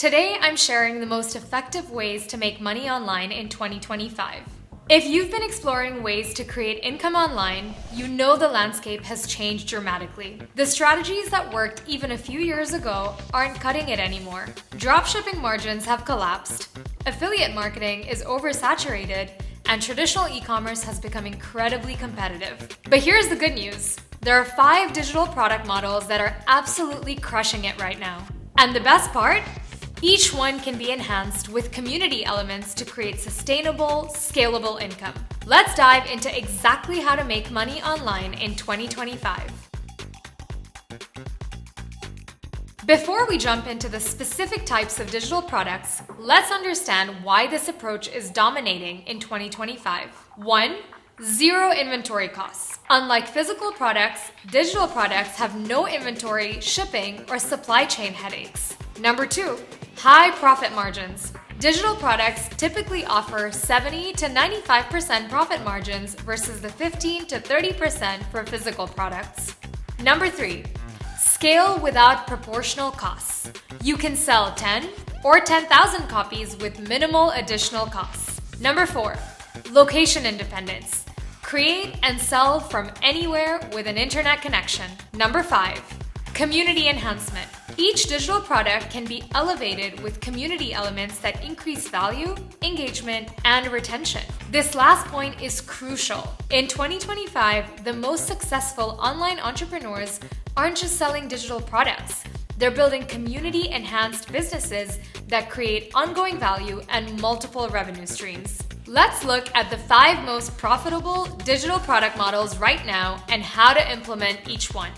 Today, I'm sharing the most effective ways to make money online in 2025. If you've been exploring ways to create income online, you know the landscape has changed dramatically. The strategies that worked even a few years ago aren't cutting it anymore. Dropshipping margins have collapsed, affiliate marketing is oversaturated, and traditional e-commerce has become incredibly competitive. But here's the good news. There are 5 digital product models that are absolutely crushing it right now. And the best part? Each one can be enhanced with community elements to create sustainable, scalable income. Let's dive into exactly how to make money online in 2025. Before we jump into the specific types of digital products, let's understand why this approach is dominating in 2025. 1. Zero inventory costs. Unlike physical products, digital products have no inventory, shipping, or supply chain headaches. Number 2. High profit margins. Digital products typically offer 70 to 95% profit margins versus the 15 to 30% for physical products. Number 3. Scale without proportional costs. You can sell 10 or 10,000 copies with minimal additional costs. Number 4. Location independence. Create and sell from anywhere with an internet connection. Number 5. Community enhancement. Each digital product can be elevated with community elements that increase value, engagement, and retention. This last point is crucial. In 2025, the most successful online entrepreneurs aren't just selling digital products. They're building community-enhanced businesses that create ongoing value and multiple revenue streams. Let's look at the 5 most profitable digital product models right now and how to implement each one.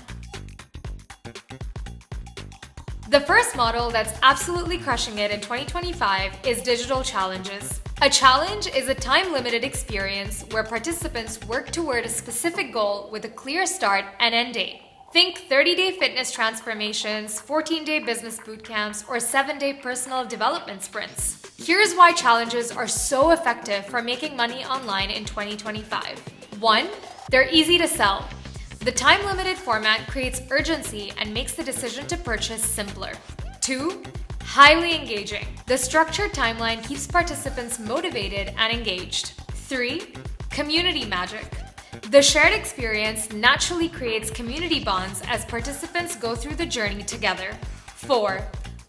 The first model that's absolutely crushing it in 2025 is digital challenges. A challenge is a time-limited experience where participants work toward a specific goal with a clear start and end date. Think 30-day fitness transformations, 14-day business bootcamps, or 7-day personal development sprints. Here's why challenges are so effective for making money online in 2025. 1. They're easy to sell. The time-limited format creates urgency and makes the decision to purchase simpler. 2. Highly engaging. The structured timeline keeps participants motivated and engaged. 3. Community magic. The shared experience naturally creates community bonds as participants go through the journey together. 4.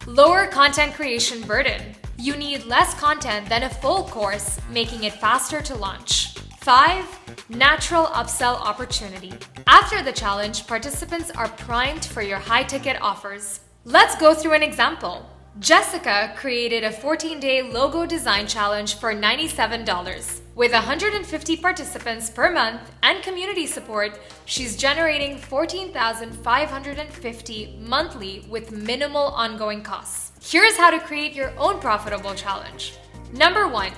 Lower content creation burden. You need less content than a full course, making it faster to launch. 5. Natural upsell opportunity. After the challenge, participants are primed for your high-ticket offers. Let's go through an example. Jessica created a 14-day logo design challenge for $97. With 150 participants per month and community support, she's generating $14,550 monthly with minimal ongoing costs. Here's how to create your own profitable challenge. Number 1.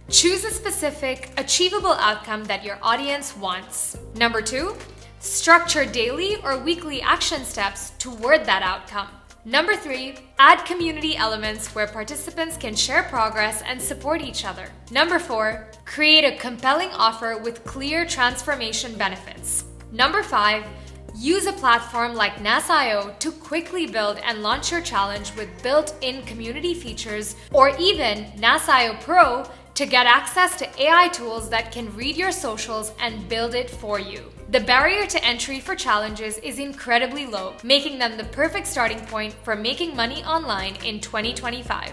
Choose a specific, achievable outcome that your audience wants. Number 2. Structure daily or weekly action steps toward that outcome. Number 3. Add community elements where participants can share progress and support each other. Number 4. Create a compelling offer with clear transformation benefits. Number 5. Use a platform like NAS.io to quickly build and launch your challenge with built-in community features, or even NAS.io Pro to get access to AI tools that can read your socials and build it for you. The barrier to entry for challenges is incredibly low, making them the perfect starting point for making money online in 2025.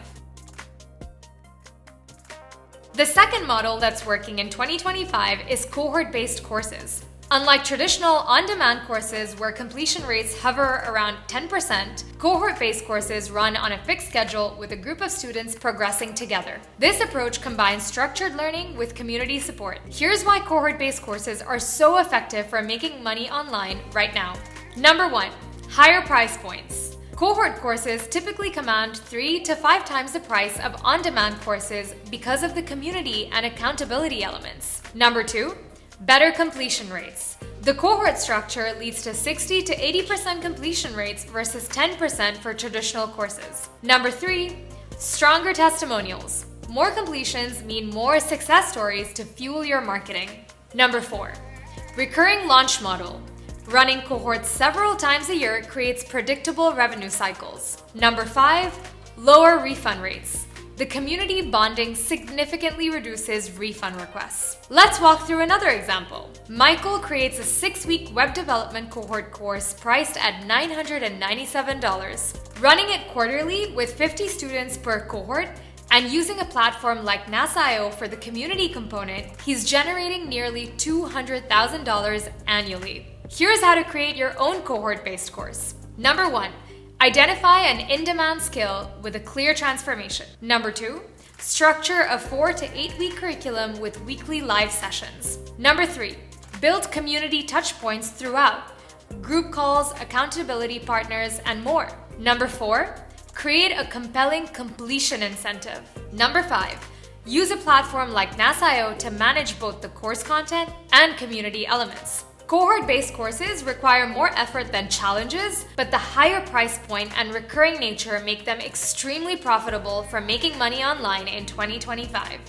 The second model that's working in 2025 is cohort-based courses. Unlike traditional on-demand courses where completion rates hover around 10%, cohort-based courses run on a fixed schedule with a group of students progressing together. This approach combines structured learning with community support. Here's why cohort-based courses are so effective for making money online right now. Number 1. Higher price points. Cohort courses typically command 3 to 5 times the price of on-demand courses because of the community and accountability elements. Number 2. Better completion rates. The cohort structure leads to 60 to 80% completion rates versus 10% for traditional courses. Number 3, stronger testimonials. More completions mean more success stories to fuel your marketing. Number 4, recurring launch model. Running cohorts several times a year creates predictable revenue cycles. Number 5, lower refund rates. The community bonding significantly reduces refund requests. Let's walk through another example. Michael creates a 6-week web development cohort course priced at $997. Running it quarterly with 50 students per cohort and using a platform like NASA.io for the community component, he's generating nearly $200,000 annually. Here's how to create your own cohort-based course. Number 1. Identify an in-demand skill with a clear transformation. Number 2, structure a 4 to 8 week curriculum with weekly live sessions. Number 3, build community touchpoints throughout, group calls, accountability partners, and more. Number 4, create a compelling completion incentive. Number 5, use a platform like NASA.io to manage both the course content and community elements. Cohort-based courses require more effort than challenges, but the higher price point and recurring nature make them extremely profitable for making money online in 2025.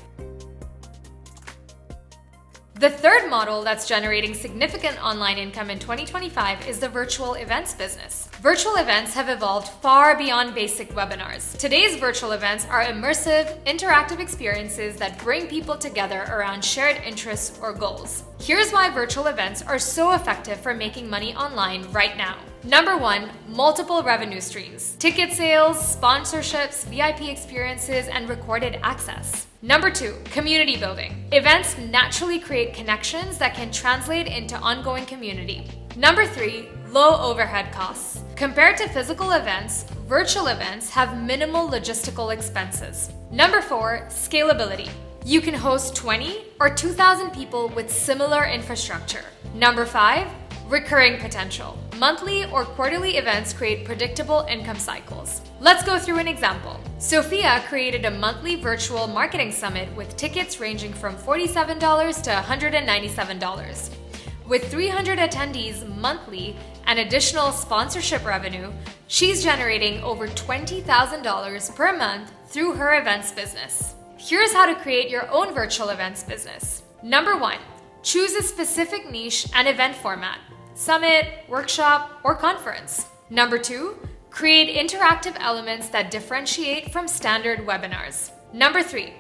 The third model that's generating significant online income in 2025 is the virtual events business. Virtual events have evolved far beyond basic webinars. Today's virtual events are immersive, interactive experiences that bring people together around shared interests or goals. Here's why virtual events are so effective for making money online right now. Number 1, multiple revenue streams. Ticket sales, sponsorships, VIP experiences, and recorded access. Number 2, community building. Events naturally create connections that can translate into ongoing community. Number 3, low overhead costs. Compared to physical events, virtual events have minimal logistical expenses. Number 4, scalability. You can host 20 or 2,000 people with similar infrastructure. Number 5, recurring potential. Monthly or quarterly events create predictable income cycles. Let's go through an example. Sophia created a monthly virtual marketing summit with tickets ranging from $47 to $197. With 300 attendees monthly and additional sponsorship revenue, she's generating over $20,000 per month through her events business. Here's how to create your own virtual events business. Number 1, choose a specific niche and event format. Summit, workshop, or conference. Number 2, create interactive elements that differentiate from standard webinars. Number 3,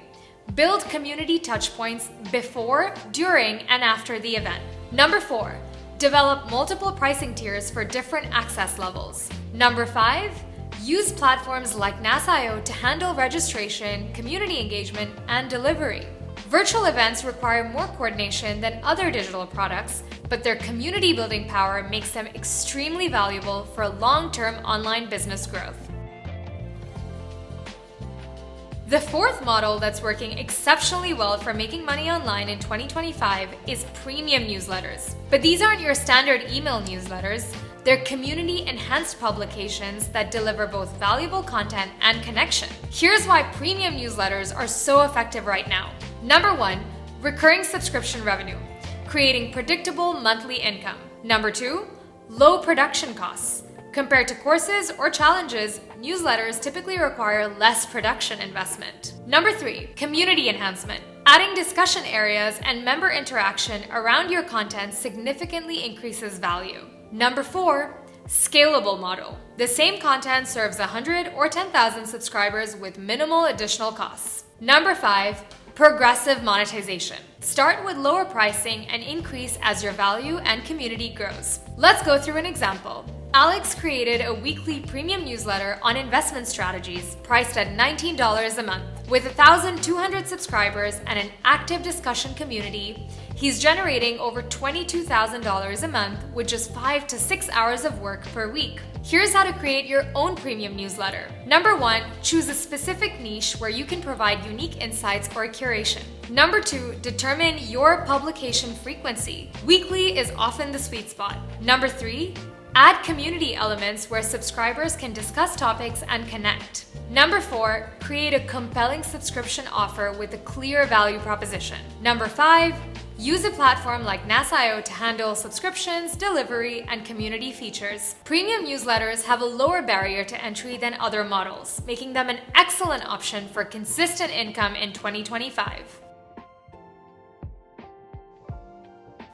build community touchpoints before, during, and after the event. Number 4, develop multiple pricing tiers for different access levels. Number 5, use platforms like NASA.io to handle registration, community engagement, and delivery. Virtual events require more coordination than other digital products, but their community building power makes them extremely valuable for long-term online business growth. The fourth model that's working exceptionally well for making money online in 2025 is premium newsletters. But these aren't your standard email newsletters. They're community-enhanced publications that deliver both valuable content and connection. Here's why premium newsletters are so effective right now. Number 1, recurring subscription revenue, creating predictable monthly income. Number 2, low production costs. Compared to courses or challenges, newsletters typically require less production investment. Number 3, community enhancement. Adding discussion areas and member interaction around your content significantly increases value. Number 4, scalable model. The same content serves 100 or 10,000 subscribers with minimal additional costs. Number 5, progressive monetization. Start with lower pricing and increase as your value and community grows. Let's go through an example. Alex created a weekly premium newsletter on investment strategies priced at $19 a month. With 1,200 subscribers and an active discussion community, he's generating over $22,000 a month with just 5 to 6 hours of work per week. Here's how to create your own premium newsletter. Number 1, choose a specific niche where you can provide unique insights or curation. Number 2, determine your publication frequency. Weekly is often the sweet spot. Number 3, add community elements where subscribers can discuss topics and connect. Number 4, create a compelling subscription offer with a clear value proposition. Number 5, use a platform like NASA.io to handle subscriptions, delivery, and community features. Premium newsletters have a lower barrier to entry than other models, making them an excellent option for consistent income in 2025.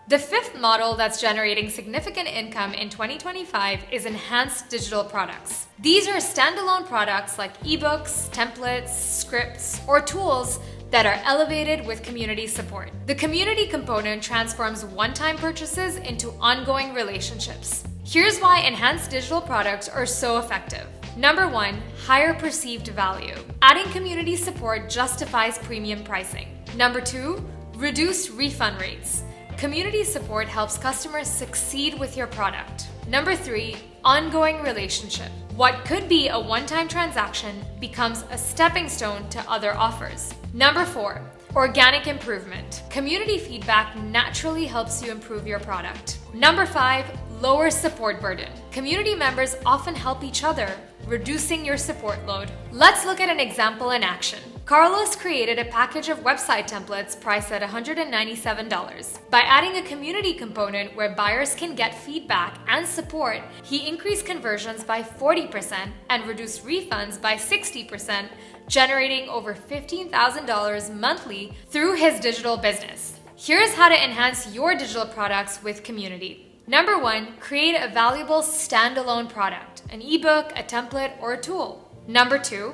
The fifth model that's generating significant income in 2025 is enhanced digital products. These are standalone products like ebooks, templates, scripts, or tools that are elevated with community support. The community component transforms one-time purchases into ongoing relationships. Here's why enhanced digital products are so effective. Number 1, higher perceived value. Adding community support justifies premium pricing. Number 2, reduced refund rates. Community support helps customers succeed with your product. Number 3, ongoing relationship. What could be a one-time transaction becomes a stepping stone to other offers. Number 4, organic improvement. Community feedback naturally helps you improve your product. Number 5, lower support burden. Community members often help each other, reducing your support load. Let's look at an example in action. Carlos created a package of website templates priced at $197. By adding a community component where buyers can get feedback and support, he increased conversions by 40% and reduced refunds by 60%, generating over $15,000 monthly through his digital business. Here's how to enhance your digital products with community. Number 1, create a valuable standalone product, an ebook, a template, or a tool. Number 2,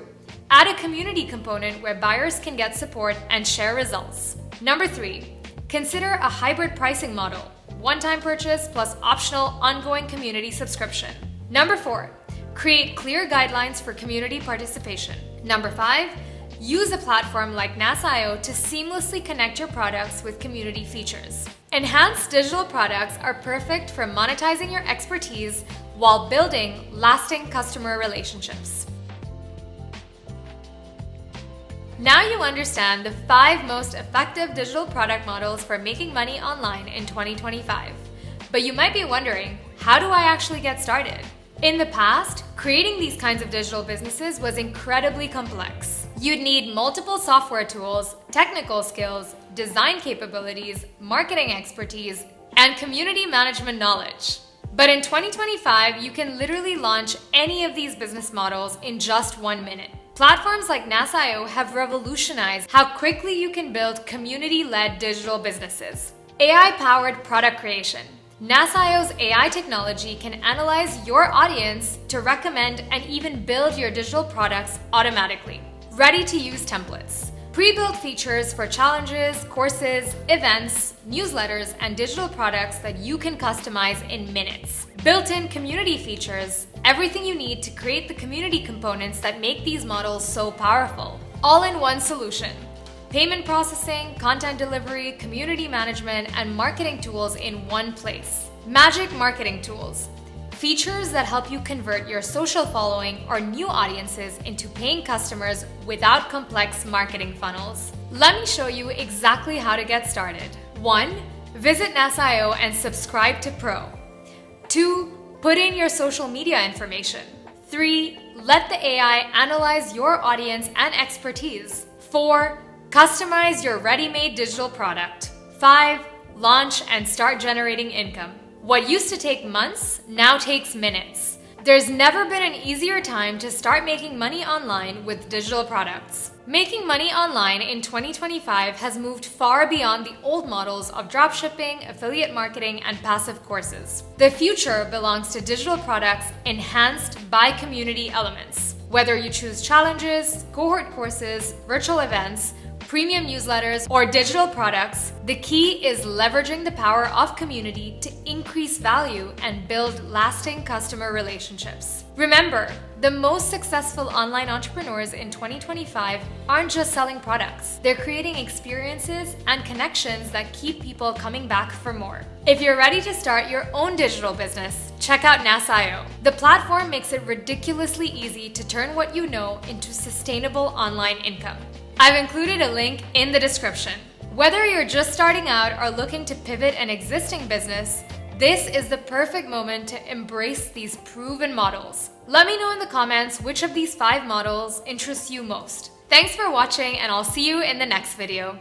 add a community component where buyers can get support and share results. Number 3, consider a hybrid pricing model, one-time purchase plus optional ongoing community subscription. Number 4, create clear guidelines for community participation. Number 5, use a platform like NAS.io to seamlessly connect your products with community features. Enhanced digital products are perfect for monetizing your expertise while building lasting customer relationships. Now you understand the 5 most effective digital product models for making money online in 2025. But you might be wondering, how do I actually get started? In the past, creating these kinds of digital businesses was incredibly complex. You'd need multiple software tools, technical skills, design capabilities, marketing expertise, and community management knowledge. But in 2025, you can literally launch any of these business models in just 1 minute. Platforms like NAS.io have revolutionized how quickly you can build community-led digital businesses. AI-powered product creation. NAS.io's AI technology can analyze your audience to recommend and even build your digital products automatically. Ready-to-use templates. Pre-built features for challenges, courses, events, newsletters, and digital products that you can customize in minutes. Built-in community features. Everything you need to create the community components that make these models so powerful. All-in-one solution. Payment processing, content delivery, community management, and marketing tools in one place. Magic marketing tools. Features that help you convert your social following or new audiences into paying customers without complex marketing funnels. Let me show you exactly how to get started. 1. Visit NAS.io and subscribe to Pro. 2. Put in your social media information. 3. Let the AI analyze your audience and expertise. 4. Customize your ready-made digital product. 5. Launch and start generating income. What used to take months now takes minutes. There's never been an easier time to start making money online with digital products. Making money online in 2025 has moved far beyond the old models of dropshipping, affiliate marketing, and passive courses. The future belongs to digital products enhanced by community elements. Whether you choose challenges, cohort courses, virtual events, premium newsletters, or digital products, the key is leveraging the power of community to increase value and build lasting customer relationships. Remember, the most successful online entrepreneurs in 2025 aren't just selling products. They're creating experiences and connections that keep people coming back for more. If you're ready to start your own digital business, check out NAS.io. The platform makes it ridiculously easy to turn what you know into sustainable online income. I've included a link in the description. Whether you're just starting out or looking to pivot an existing business, this is the perfect moment to embrace these proven models. Let me know in the comments which of these 5 models interests you most. Thanks for watching, and I'll see you in the next video.